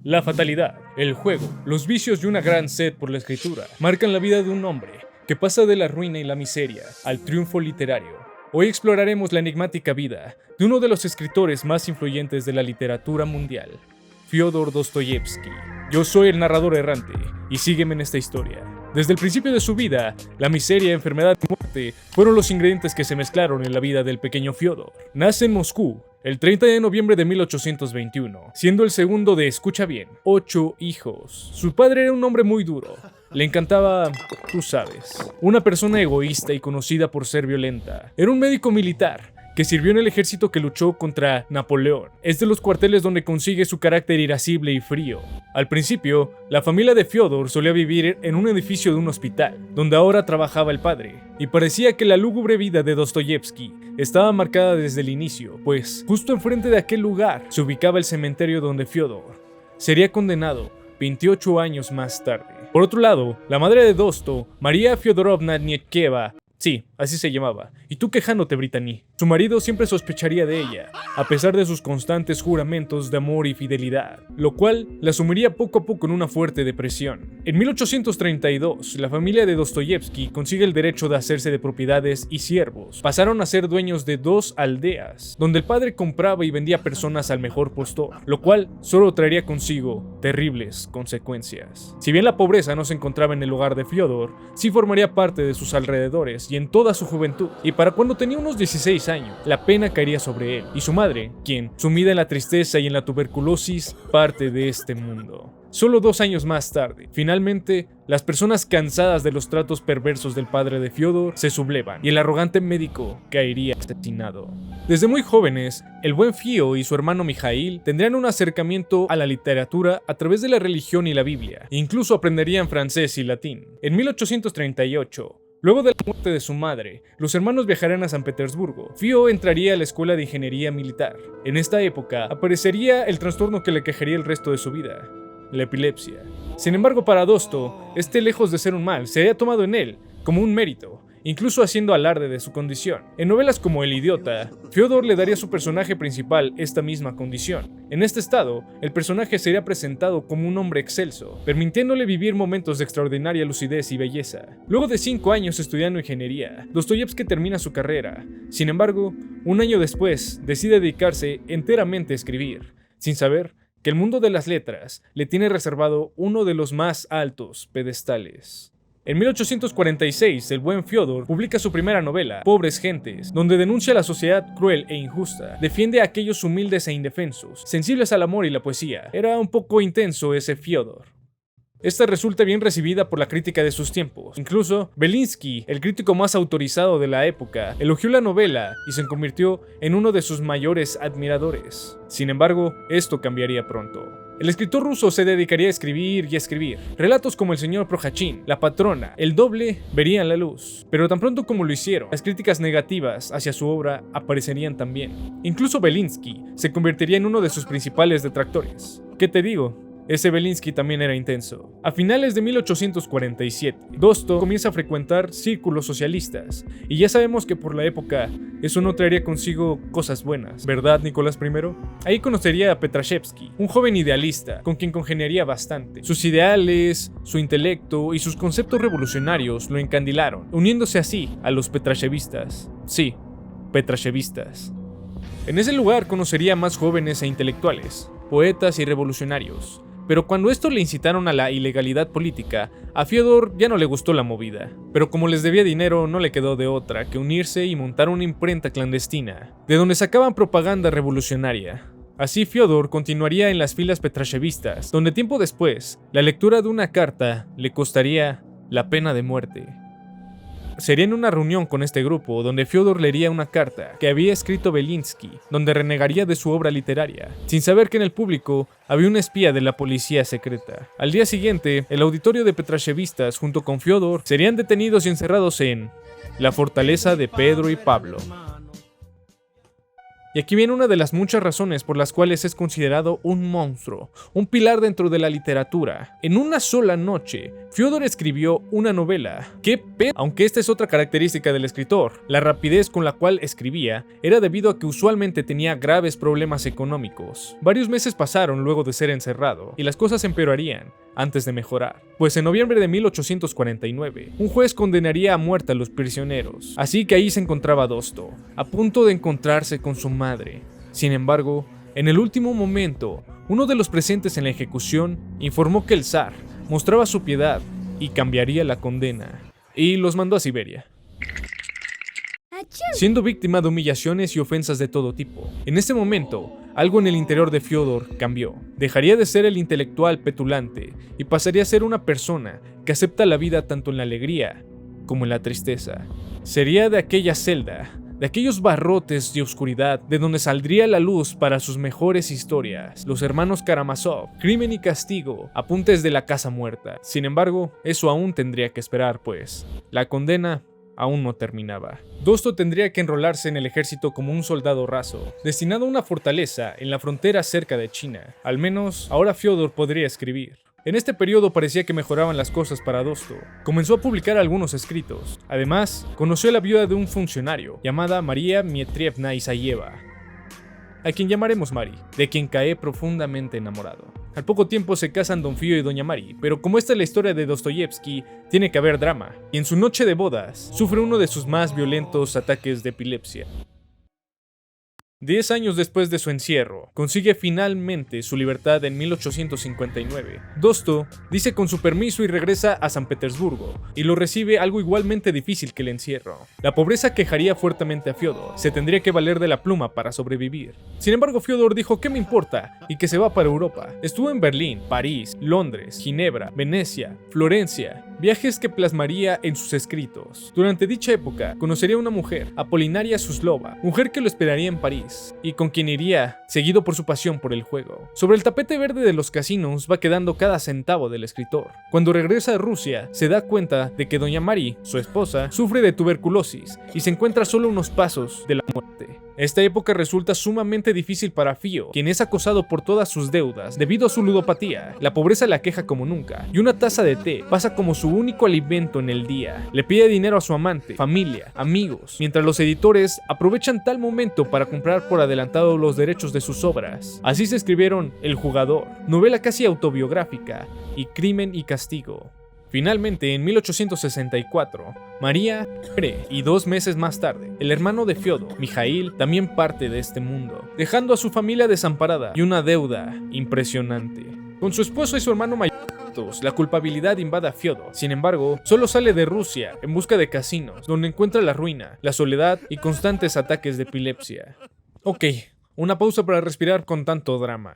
La fatalidad, el juego, los vicios y una gran sed por la escritura marcan la vida de un hombre que pasa de la ruina y la miseria al triunfo literario. Hoy exploraremos la enigmática vida de uno de los escritores más influyentes de la literatura mundial, Fyodor Dostoyevsky. Yo soy el narrador errante y sígueme en esta historia. Desde el principio de su vida, la miseria, enfermedad y muerte fueron los ingredientes que se mezclaron en la vida del pequeño Fyodor. Nace en Moscú el 30 de noviembre de 1821, siendo el segundo de, escucha bien, 8 hijos. Su padre era un hombre muy duro. Le encantaba, tú sabes, una persona egoísta y conocida por ser violenta. Era un médico militar que sirvió en el ejército que luchó contra Napoleón. Es de los cuarteles donde consigue su carácter irascible y frío. Al principio, la familia de Fyodor solía vivir en un edificio de un hospital, donde ahora trabajaba el padre, y parecía que la lúgubre vida de Dostoyevsky estaba marcada desde el inicio, pues justo enfrente de aquel lugar se ubicaba el cementerio donde Fyodor sería condenado 28 años más tarde. Por otro lado, la madre de Dosto, María Fyodorovna Nietcheva, sí, así se llamaba. ¿Y tú quejándote, Brittany? Su marido siempre sospecharía de ella, a pesar de sus constantes juramentos de amor y fidelidad, lo cual la sumiría poco a poco en una fuerte depresión. En 1832, la familia de Dostoyevsky consigue el derecho de hacerse de propiedades y siervos. Pasaron a ser dueños de 2 aldeas, donde el padre compraba y vendía personas al mejor postor, lo cual solo traería consigo terribles consecuencias. Si bien la pobreza no se encontraba en el hogar de Fyodor, sí formaría parte de sus alrededores y en toda su juventud, y para cuando tenía unos 16 años, la pena caería sobre él y su madre, quien, sumida en la tristeza y en la tuberculosis, parte de este mundo. Solo 2 años más tarde, finalmente, las personas cansadas de los tratos perversos del padre de Fyodor se sublevan y el arrogante médico caería asesinado. Desde muy jóvenes, el buen Fio y su hermano Mijail tendrían un acercamiento a la literatura a través de la religión y la Biblia, e incluso aprenderían francés y latín. En 1838, luego de la muerte de su madre, los hermanos viajarían a San Petersburgo. Fio entraría a la escuela de ingeniería militar. En esta época, aparecería el trastorno que le quejaría el resto de su vida: la epilepsia. Sin embargo, para Dosto, lejos de ser un mal, sería tomado en él como un mérito, incluso haciendo alarde de su condición. En novelas como El idiota, Fyodor le daría a su personaje principal esta misma condición. En este estado, el personaje sería presentado como un hombre excelso, permitiéndole vivir momentos de extraordinaria lucidez y belleza. Luego de 5 años estudiando ingeniería, Dostoyevsky termina su carrera. Sin embargo, un año después, decide dedicarse enteramente a escribir, sin saber que el mundo de las letras le tiene reservado uno de los más altos pedestales. En 1846, el buen Fyodor publica su primera novela, Pobres Gentes, donde denuncia la sociedad cruel e injusta, defiende a aquellos humildes e indefensos, sensibles al amor y la poesía. Era un poco intenso ese Fyodor. Esta resulta bien recibida por la crítica de sus tiempos. Incluso, Belinsky, el crítico más autorizado de la época, elogió la novela y se convirtió en uno de sus mayores admiradores. Sin embargo, esto cambiaría pronto. El escritor ruso se dedicaría a escribir y a escribir. Relatos como El señor Prohachin, La patrona, El doble verían la luz. Pero tan pronto como lo hicieron, las críticas negativas hacia su obra aparecerían también. Incluso Belinsky se convertiría en uno de sus principales detractores. ¿Qué te digo? Ese Belinsky también era intenso. A finales de 1847, Dosto comienza a frecuentar círculos socialistas, y ya sabemos que por la época eso no traería consigo cosas buenas, ¿verdad, Nicolás I? Ahí conocería a Petrashevsky, un joven idealista con quien congeniaría bastante. Sus ideales, su intelecto y sus conceptos revolucionarios lo encandilaron, uniéndose así a los petrashevistas. Sí, petrashevistas. En ese lugar conocería a más jóvenes e intelectuales, poetas y revolucionarios. Pero cuando esto le incitaron a la ilegalidad política, a Fyodor ya no le gustó la movida. Pero como les debía dinero, no le quedó de otra que unirse y montar una imprenta clandestina, de donde sacaban propaganda revolucionaria. Así Fyodor continuaría en las filas petrashevistas, donde tiempo después, la lectura de una carta le costaría la pena de muerte. Sería en una reunión con este grupo donde Fyodor leería una carta que había escrito Belinsky, donde renegaría de su obra literaria, sin saber que en el público había un espía de la policía secreta. Al día siguiente, el auditorio de petrashevistas junto con Fyodor serían detenidos y encerrados en la fortaleza de Pedro y Pablo. Y aquí viene una de las muchas razones por las cuales es considerado un monstruo, un pilar dentro de la literatura. En una sola noche, Fyodor escribió una novela. Aunque esta es otra característica del escritor, la rapidez con la cual escribía era debido a que usualmente tenía graves problemas económicos. Varios meses pasaron luego de ser encerrado, y las cosas empeorarían antes de mejorar. Pues en noviembre de 1849, un juez condenaría a muerte a los prisioneros. Así que ahí se encontraba Dosto, a punto de encontrarse con su madre. Sin embargo, en el último momento, uno de los presentes en la ejecución informó que el zar mostraba su piedad y cambiaría la condena, y los mandó a Siberia, siendo víctima de humillaciones y ofensas de todo tipo. En ese momento, algo en el interior de Fyodor cambió. Dejaría de ser el intelectual petulante y pasaría a ser una persona que acepta la vida tanto en la alegría como en la tristeza. Sería de aquella celda, de aquellos barrotes de oscuridad, de donde saldría la luz para sus mejores historias, Los hermanos Karamazov, Crimen y Castigo, Apuntes de la Casa Muerta. Sin embargo, eso aún tendría que esperar, pues la condena aún no terminaba. Dosto tendría que enrolarse en el ejército como un soldado raso, destinado a una fortaleza en la frontera cerca de China. Al menos, ahora Fyodor podría escribir. En este periodo parecía que mejoraban las cosas para Dosto. Comenzó a publicar algunos escritos. Además, conoció a la viuda de un funcionario, llamada María Dmitrievna Isayeva, a quien llamaremos Mari, de quien cae profundamente enamorado. Al poco tiempo se casan Don Fío y Doña Mari, pero como esta es la historia de Dostoyevsky, tiene que haber drama, y en su noche de bodas, sufre uno de sus más violentos ataques de epilepsia. 10 años después de su encierro, consigue finalmente su libertad en 1859. Dosto dice con su permiso y regresa a San Petersburgo, y lo recibe algo igualmente difícil que el encierro. La pobreza quejaría fuertemente a Fyodor, se tendría que valer de la pluma para sobrevivir. Sin embargo, Fyodor dijo ¿qué me importa? Y que se va para Europa. Estuvo en Berlín, París, Londres, Ginebra, Venecia, Florencia, viajes que plasmaría en sus escritos. Durante dicha época, conocería a una mujer, Apolinaria Suslova, mujer que lo esperaría en París, y con quien iría, seguido por su pasión por el juego. Sobre el tapete verde de los casinos va quedando cada centavo del escritor. Cuando regresa a Rusia, se da cuenta de que Doña Mari, su esposa, sufre de tuberculosis y se encuentra solo unos pasos de la muerte. Esta época resulta sumamente difícil para Fío, quien es acosado por todas sus deudas debido a su ludopatía. La pobreza la aqueja como nunca, y una taza de té pasa como su único alimento en el día. Le pide dinero a su amante, familia, amigos, mientras los editores aprovechan tal momento para comprar por adelantado los derechos de sus obras. Así se escribieron El Jugador, novela casi autobiográfica, y Crimen y Castigo. Finalmente, en 1864, María muere y 2 meses más tarde, el hermano de Fyodor, Mijail, también parte de este mundo, dejando a su familia desamparada y una deuda impresionante. Con su esposo y su hermano mayor, la culpabilidad invade a Fyodor. Sin embargo, solo sale de Rusia en busca de casinos, donde encuentra la ruina, la soledad y constantes ataques de epilepsia. Ok, una pausa para respirar con tanto drama.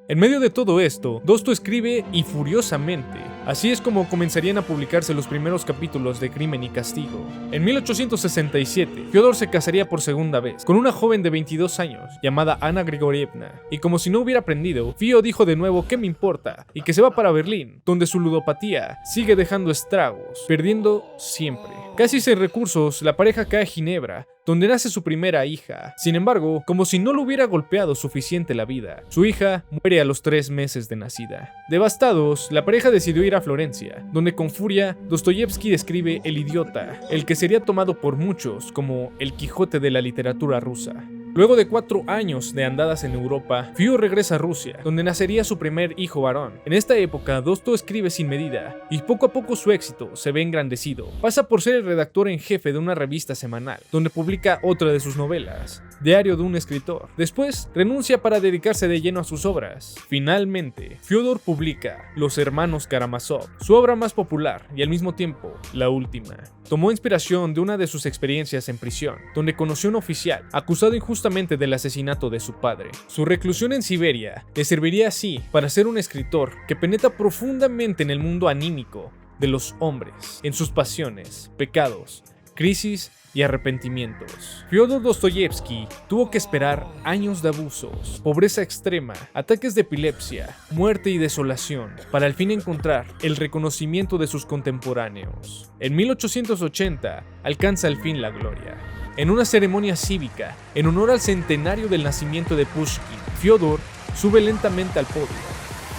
En medio de todo esto, Dosto escribe y furiosamente. Así es como comenzarían a publicarse los primeros capítulos de Crimen y Castigo. En 1867, Fyodor se casaría por segunda vez, con una joven de 22 años, llamada Ana Grigorievna, y como si no hubiera aprendido, Fío dijo de nuevo ¿qué me importa? Y que se va para Berlín, donde su ludopatía sigue dejando estragos, perdiendo siempre. Casi sin recursos, la pareja cae a Ginebra, donde nace su primera hija. Sin embargo, como si no lo hubiera golpeado suficiente la vida, su hija muere a los 3 meses de nacida. Devastados, la pareja decidió ir a Florencia, donde con furia, Dostoyevsky describe El idiota, el que sería tomado por muchos como el Quijote de la literatura rusa. Luego de 4 años de andadas en Europa, Fío regresa a Rusia, donde nacería su primer hijo varón. En esta época, Dosto escribe sin medida, y poco a poco su éxito se ve engrandecido. Pasa por ser el redactor en jefe de una revista semanal, donde publica otra de sus novelas, Diario de un escritor. Después, renuncia para dedicarse de lleno a sus obras. Finalmente, Fyodor publica Los hermanos Karamazov, su obra más popular y al mismo tiempo, la última. Tomó inspiración de una de sus experiencias en prisión, donde conoció a un oficial acusado injustamente del asesinato de su padre. Su reclusión en Siberia le serviría así para ser un escritor que penetra profundamente en el mundo anímico de los hombres, en sus pasiones, pecados, crisis y arrepentimientos. Fyodor Dostoyevsky tuvo que esperar años de abusos, pobreza extrema, ataques de epilepsia, muerte y desolación para al fin encontrar el reconocimiento de sus contemporáneos. En 1880 alcanza al fin la gloria. En una ceremonia cívica, en honor al centenario del nacimiento de Pushkin, Fyodor sube lentamente al podio.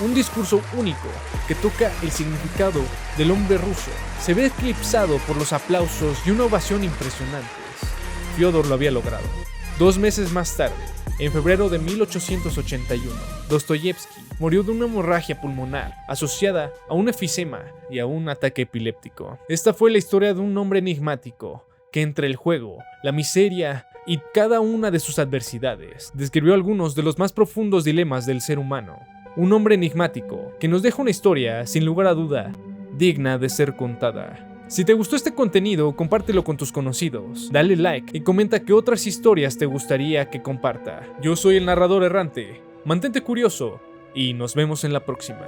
Un discurso único que toca el significado del hombre ruso se ve eclipsado por los aplausos y una ovación impresionantes. Fyodor lo había logrado. 2 meses más tarde, en febrero de 1881, Dostoyevsky murió de una hemorragia pulmonar asociada a un efisema y a un ataque epiléptico. Esta fue la historia de un hombre enigmático que entre el juego, la miseria y cada una de sus adversidades describió algunos de los más profundos dilemas del ser humano. Un hombre enigmático que nos deja una historia, sin lugar a duda, digna de ser contada. Si te gustó este contenido, compártelo con tus conocidos, dale like y comenta qué otras historias te gustaría que comparta. Yo soy el narrador errante, mantente curioso y nos vemos en la próxima.